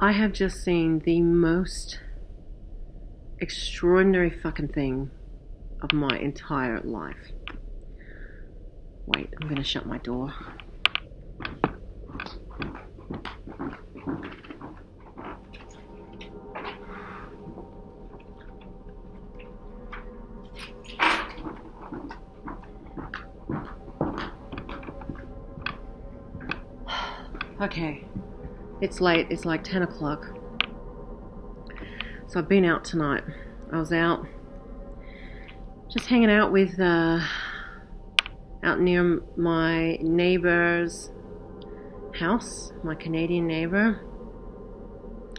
I have just seen the most extraordinary fucking thing of my entire life. Wait, I'm gonna shut my door. Okay, it's late, it's like 10 o'clock. So I've been out tonight. I was out just hanging out with out near my neighbor's house, my Canadian neighbor.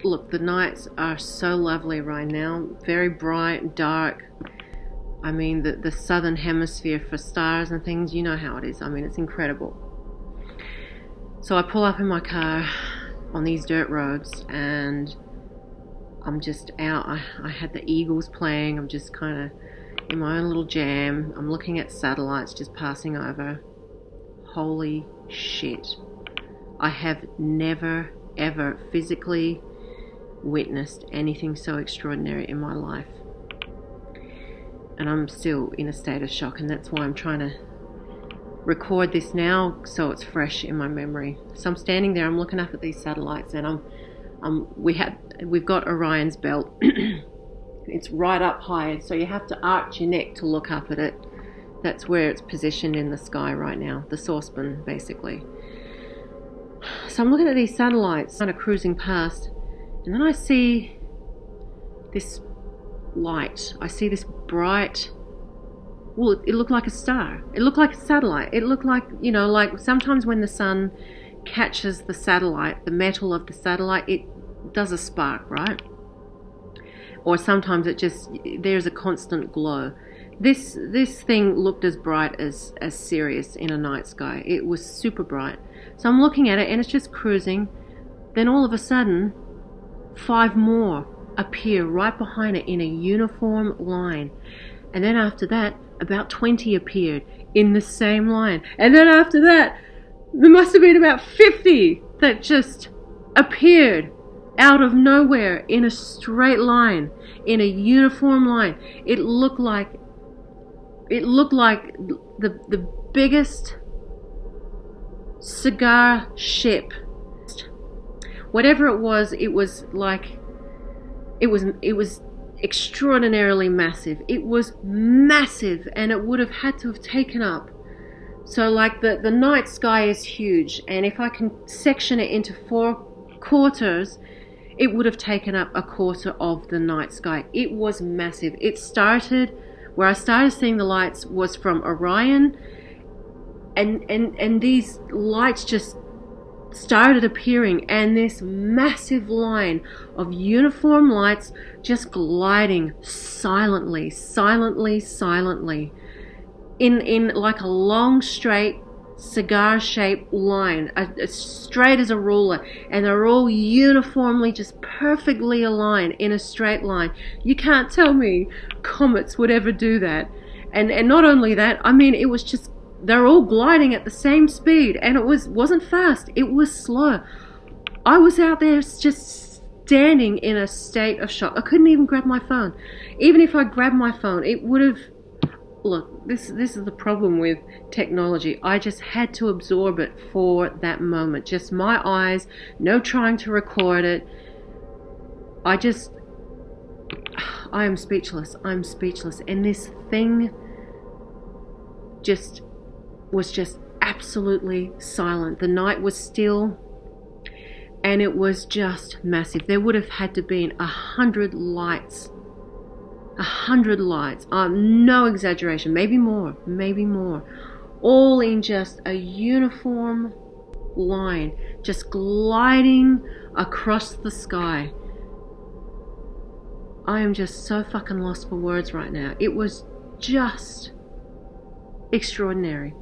Look, the nights are so lovely right now, very bright, dark. I mean, the southern hemisphere for stars and things, you know how it is. I mean, it's incredible. So I pull up in my car on these dirt roads and I'm just out. I had the Eagles playing. I'm just kind of in my own little jam. I'm looking at satellites just passing over. Holy shit. I have never, ever physically witnessed anything so extraordinary in my life. And I'm still in a state of shock, and that's why I'm trying to record this now so it's fresh in my memory. So I'm standing there, I'm looking up at these satellites, and we've got Orion's belt. It's right up high, so you have to arch your neck to look up at it. That's where it's positioned in the sky right now, the saucepan basically. So I'm looking at these satellites kind of cruising past, and then I see this light. I see this bright, well, it looked like a star. It looked like a satellite. It looked like, you know, like sometimes when the sun catches the satellite, the metal of the satellite, it does a spark, right? Or sometimes it just, there's a constant glow. This thing looked as bright as Sirius in a night sky. It was super bright. So I'm looking at it and it's just cruising. Then all of a sudden, 5 more appear right behind it in a uniform line. And then after that, about 20 appeared in the same line. And then after that, there must have been about 50 that just appeared out of nowhere in a straight line, in a uniform line. It looked like the biggest cigar ship. Whatever it was like, it was extraordinarily massive. It was massive, and it would have had to have taken up. So like the night sky is huge, and if I can section it into 4 quarters, it would have taken up a quarter of the night sky. It was massive. It started, where I started seeing the lights was from Orion, and these lights just started appearing, and this massive line of uniform lights just gliding silently in like a long straight cigar shaped line, as straight as a ruler, and they're all uniformly just perfectly aligned in a straight line. You can't tell me comets would ever do that. And not only that, I mean, it was just, they're all gliding at the same speed, and it wasn't fast, it was slow. I was out there just standing in a state of shock. I couldn't even grab my phone. Even if I grabbed my phone, it would have, look, this is the problem with technology. I just had to absorb it for that moment. Just my eyes, no trying to record it. I am speechless. I'm speechless. And this thing was just absolutely silent. The night was still, and it was just massive. There would have had to been 100 lights. 100 lights, no exaggeration, maybe more, all in just a uniform line, just gliding across the sky. I am just so fucking lost for words right now. It was just extraordinary.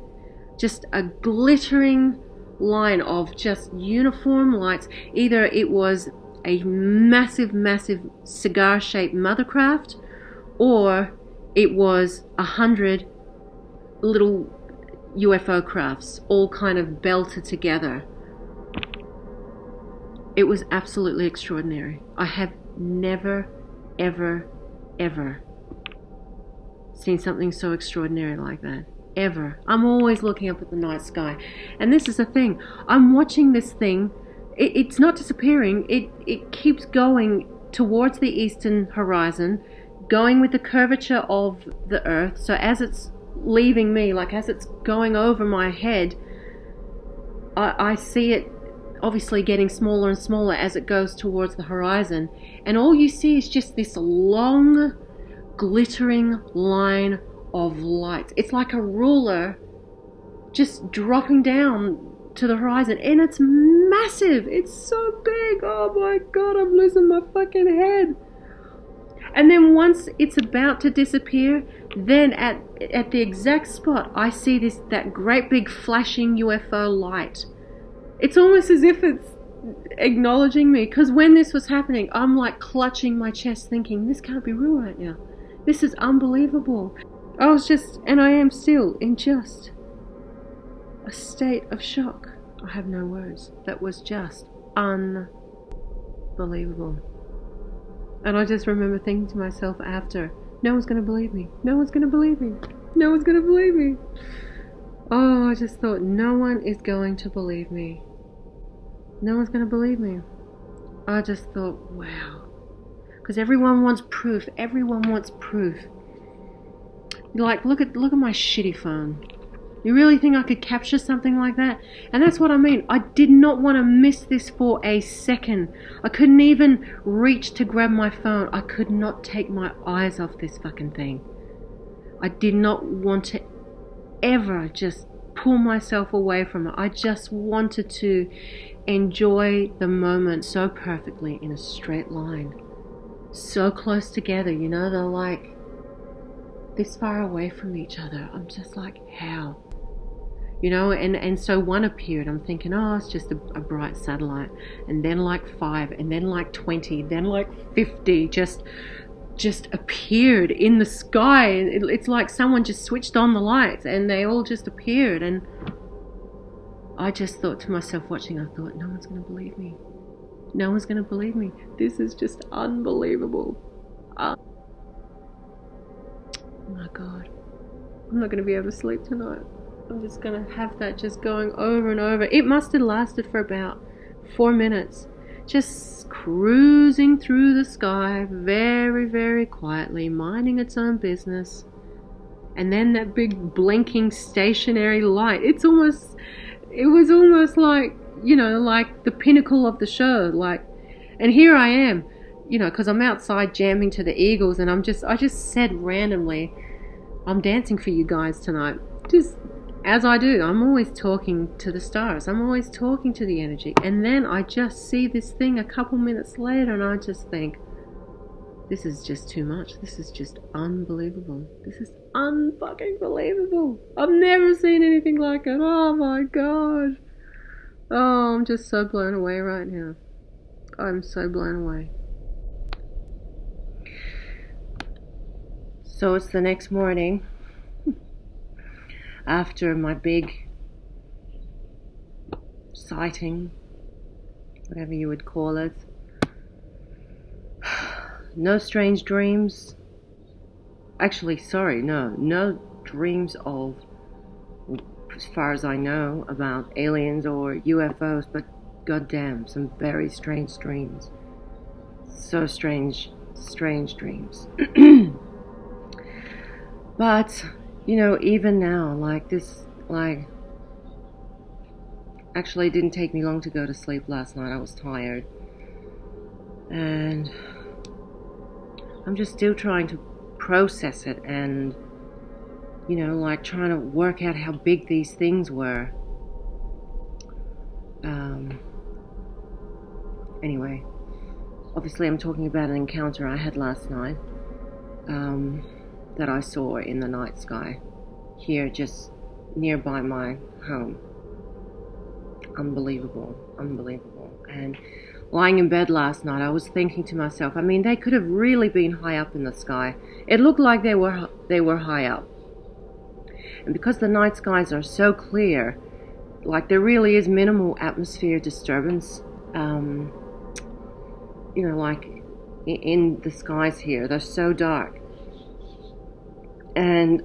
Just a glittering line of just uniform lights. Either it was a massive cigar-shaped mothercraft, or it was 100 little UFO crafts all kind of belted together. It was absolutely extraordinary. I have never, ever, ever seen something so extraordinary like that. Ever. I'm always looking up at the night sky. And this is the thing. I'm watching this thing. It's not disappearing. It keeps going towards the eastern horizon, going with the curvature of the earth. So as it's leaving me, like as it's going over my head, I see it obviously getting smaller and smaller as it goes towards the horizon. And all you see is just this long, glittering line of light. It's like a ruler just dropping down to the horizon, and it's massive. It's so big. Oh my God, I'm losing my fucking head. And then once it's about to disappear, then at the exact spot, I see that great big flashing UFO light. It's almost as if it's acknowledging me, because when this was happening, I'm like clutching my chest thinking, this can't be real right now. This is unbelievable. I was just, and I am still, in just a state of shock. I have no words. That was just unbelievable. And I just remember thinking to myself after, no one's going to believe me. No one's going to believe me. No one's going to believe me. Oh, I just thought, no one is going to believe me. No one's going to believe me. I just thought, wow. Because everyone wants proof. Everyone wants proof. Like, look at my shitty phone. You really think I could capture something like that? And that's what I mean. I did not want to miss this for a second. I couldn't even reach to grab my phone. I could not take my eyes off this fucking thing. I did not want to ever just pull myself away from it. I just wanted to enjoy the moment so perfectly in a straight line. So close together, you know, they're like this far away from each other. I'm just like, how? You know, and so one appeared. I'm thinking, oh, it's just a bright satellite. And then like 5, and then like 20, then like 50 just appeared in the sky. It's like someone just switched on the lights and they all just appeared. And I just thought to myself watching, I thought, no one's going to believe me. No one's going to believe me. This is just unbelievable. Oh my God. I'm not going to be able to sleep tonight. I'm just going to have that just going over and over. It must have lasted for about 4 minutes. Just cruising through the sky very, very quietly, minding its own business. And then that big blinking stationary light. It was almost like, you know, like the pinnacle of the show. Like, and here I am, you know, because I'm outside jamming to the Eagles, and I just said randomly, I'm dancing for you guys tonight. Just as I do. I'm always talking to the stars. I'm always talking to the energy. And then I just see this thing a couple minutes later, and I just think, this is just too much. This is just unbelievable. This is unfucking believable. I've never seen anything like it. Oh my God. Oh, I'm just so blown away right now. I'm so blown away. So it's the next morning after my big sighting, whatever you would call it. No strange dreams. Actually, sorry, no dreams of, as far as I know, about aliens or UFOs, but goddamn, some very strange dreams. So strange dreams. But, you know, even now, like this, like, actually it didn't take me long to go to sleep last night. I was tired. And I'm just still trying to process it and, you know, like trying to work out how big these things were. Anyway, obviously I'm talking about an encounter I had last night that I saw in the night sky here just nearby my home. Unbelievable. And lying in bed last night, I was thinking to myself, I mean, they could have really been high up in the sky. It looked like they were high up. And because the night skies are so clear, like there really is minimal atmosphere disturbance you know, like in the skies here. They're so dark. And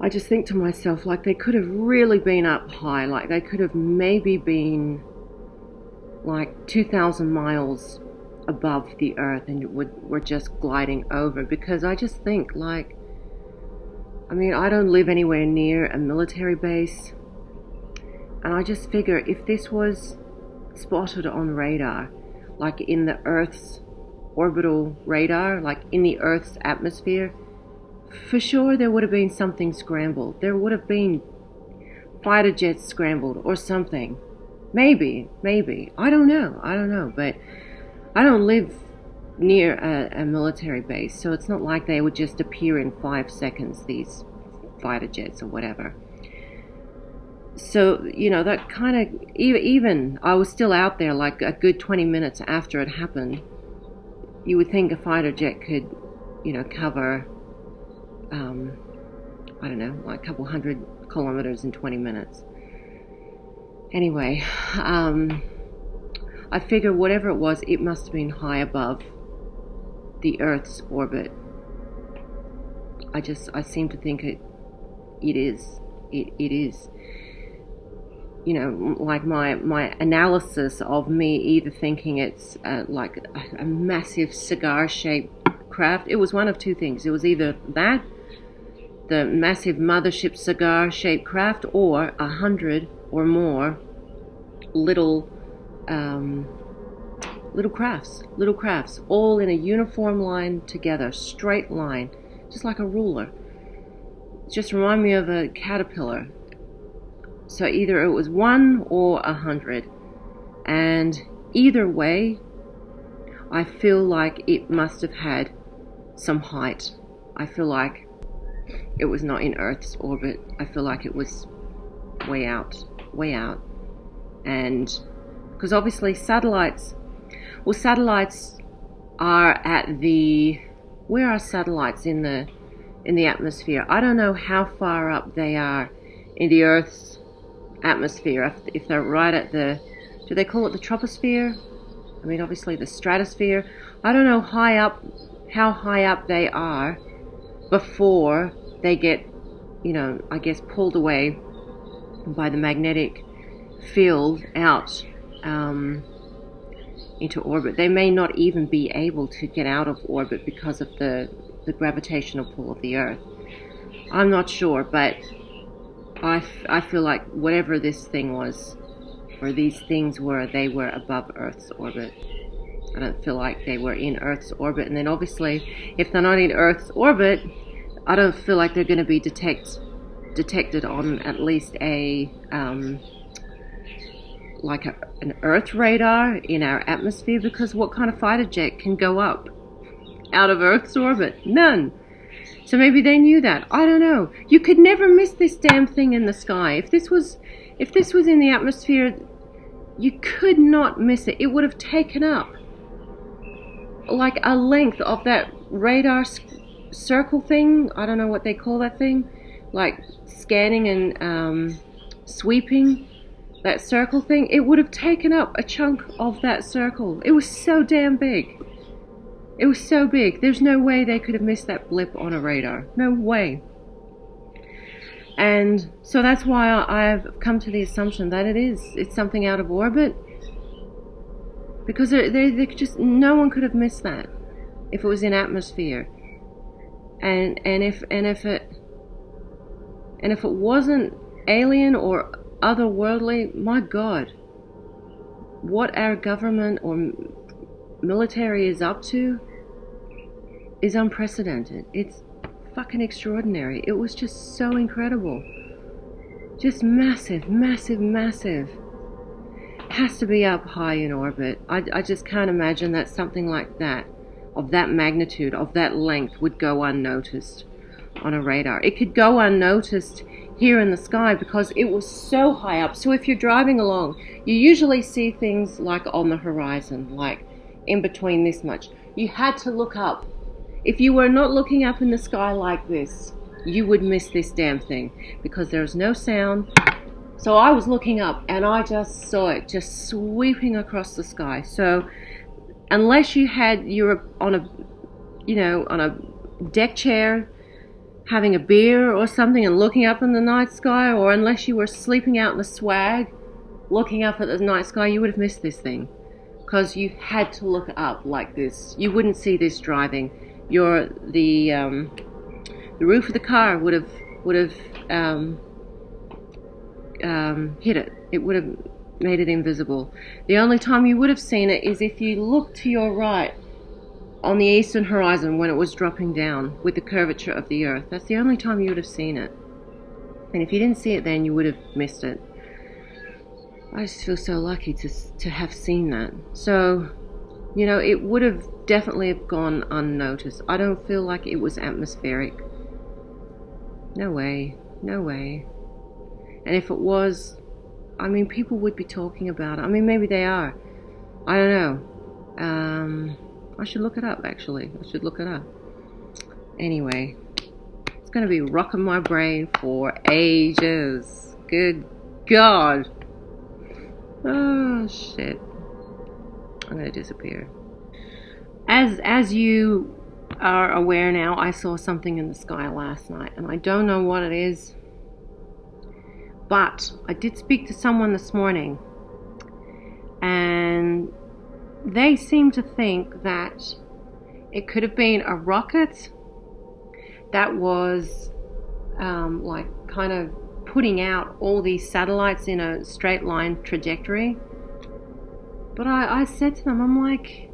I just think to myself, like, they could have really been up high. Like, they could have maybe been like 2,000 miles above the earth and were just gliding over. Because I just think, like, I mean, I don't live anywhere near a military base, and I just figure if this was spotted on radar, like in the Earth's orbital radar, like in the Earth's atmosphere, for sure there would have been something scrambled. There would have been fighter jets scrambled or something. Maybe. I don't know, but I don't live near a military base, so it's not like they would just appear in 5 seconds, these fighter jets or whatever. So, you know, that kind of, even I was still out there like a good 20 minutes after it happened. You would think a fighter jet could, you know, cover, I don't know, like a couple hundred kilometers in 20 minutes. Anyway, I figure whatever it was, it must have been high above the Earth's orbit. I seem to think it is. It is. You know, like my analysis of me either thinking it's like a massive cigar-shaped craft. It was one of two things. It was either that, the massive mothership cigar-shaped craft, or 100 or more little crafts, all in a uniform line together, straight line, just like a ruler. It just reminded me of a caterpillar. So either it was 1 or 100, and either way, I feel like it must have had some height. I feel like it was not in Earth's orbit. I feel like it was way out. And because obviously satellites are at the, where are satellites in the atmosphere? I don't know how far up they are in the Earth's atmosphere. If they're right at the, do they call it the troposphere? I mean, obviously the stratosphere. I don't know how high up they are before they get, you know, I guess pulled away by the magnetic field out into orbit. They may not even be able to get out of orbit because of the gravitational pull of the Earth. I'm not sure, but I feel like whatever this thing was, or these things were, they were above Earth's orbit. I don't feel like they were in Earth's orbit. And then obviously, if they're not in Earth's orbit, I don't feel like they're going to be detected on at least a like an Earth radar in our atmosphere, because what kind of fighter jet can go up out of Earth's orbit? None. So maybe they knew that. I don't know. You could never miss this damn thing in the sky. If this was in the atmosphere, you could not miss it. It would have taken up like a length of that radar circle thing. I don't know what they call that thing. Like scanning and sweeping that circle thing. It would have taken up a chunk of that circle. It was so damn big. It was so big. There's no way they could have missed that blip on a radar. No way. And so that's why I've come to the assumption that it's something out of orbit. Because they just, no one could have missed that if it was in atmosphere. And if it wasn't alien or otherworldly, my God, what our government or military is up to is unprecedented. It's fucking extraordinary. It was just so incredible. Just massive. Has to be up high in orbit. I just can't imagine that something like that, of that magnitude, of that length, would go unnoticed on a radar. It could go unnoticed here in the sky because it was so high up. So if you're driving along, you usually see things like on the horizon, like in between this much. You had to look up. If you were not looking up in the sky like this, you would miss this damn thing, because there's no sound, So I was looking up and I just saw it just sweeping across the sky. So unless you're on a, on a deck chair having a beer or something and looking up in the night sky, or unless you were sleeping out in the swag looking up at the night sky, you would have missed this thing, because you had to look up like this. You wouldn't see this driving. The roof of the car would have hit it. It would have made it invisible. The only time you would have seen it is if you looked to your right on the eastern horizon when it was dropping down with the curvature of the earth. That's the only time you would have seen it. And if you didn't see it then, you would have missed it. I just feel so lucky to have seen that. So, it would have definitely have gone unnoticed. I don't feel like it was atmospheric. No way. No way. And if it was, people would be talking about it. Maybe they are. I don't know. I should look it up, actually. I should look it up. Anyway, it's going to be rocking my brain for ages. Good God. Oh, shit. I'm going to disappear. As you are aware now, I saw something in the sky last night, and I don't know what it is. But I did speak to someone this morning, and they seem to think that it could have been a rocket that was kind of putting out all these satellites in a straight line trajectory. But I said to them, I'm like,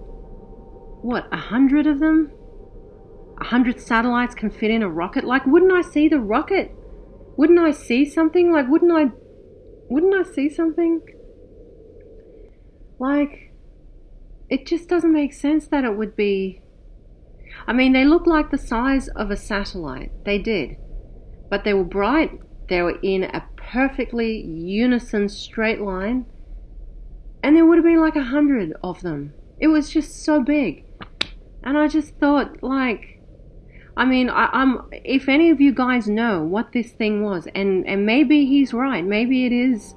what, 100 of them? 100 satellites can fit in a rocket? Like, wouldn't I see the rocket? Wouldn't I see something? Like, wouldn't I see something? Like, it just doesn't make sense that it would be. They look like the size of a satellite. They did. But they were bright. They were in a perfectly unison straight line. And there would have been like 100 of them. It was just so big. And I just thought, like, if any of you guys know what this thing was, and maybe he's right, maybe it is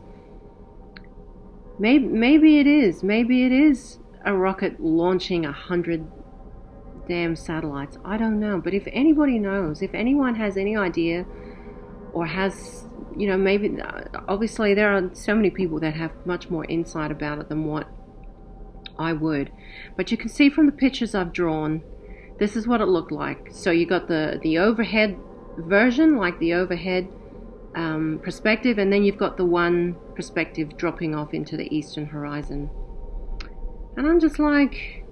a rocket launching 100 damn satellites. I don't know, but if anybody knows, if anyone has any idea, or has, maybe, obviously there are so many people that have much more insight about it than what I would, but you can see from the pictures I've drawn, this is what it looked like. So you got the overhead version, like the overhead perspective, and then you've got the one perspective dropping off into the eastern horizon. And I'm just like,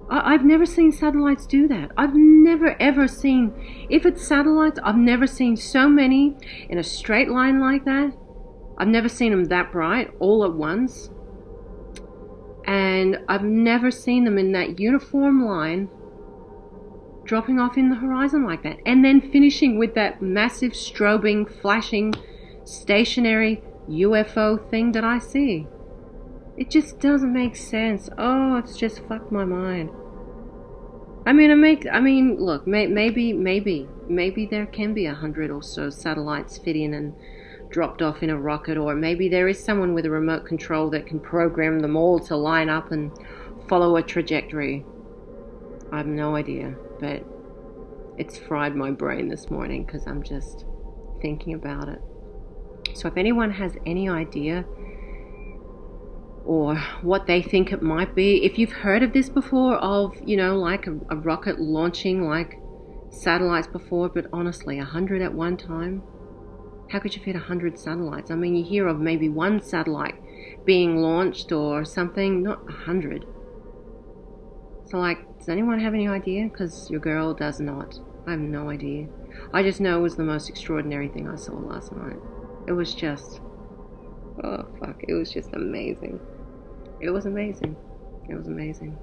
I've never seen satellites do that. I've never ever seen, if it's satellites, I've never seen so many in a straight line like that. I've never seen them that bright all at once. And I've never seen them in that uniform line dropping off in the horizon like that. And then finishing with that massive strobing, flashing, stationary UFO thing that I see. It just doesn't make sense. Oh, it's just fucked my mind. Look, maybe there can be 100 or so satellites fit in and dropped off in a rocket, or maybe there is someone with a remote control that can program them all to line up and follow a trajectory. I have no idea, but it's fried my brain this morning because I'm just thinking about it. So if anyone has any idea or what they think it might be, if you've heard of this before, of, like a rocket launching like satellites before, but honestly, 100 at one time, how could you fit 100 satellites? You hear of maybe one satellite being launched or something, not 100. So, like, does anyone have any idea? Because your girl does not. I have no idea. I just know it was the most extraordinary thing I saw last night. It was just, oh fuck, it was just amazing. It was amazing. It was amazing.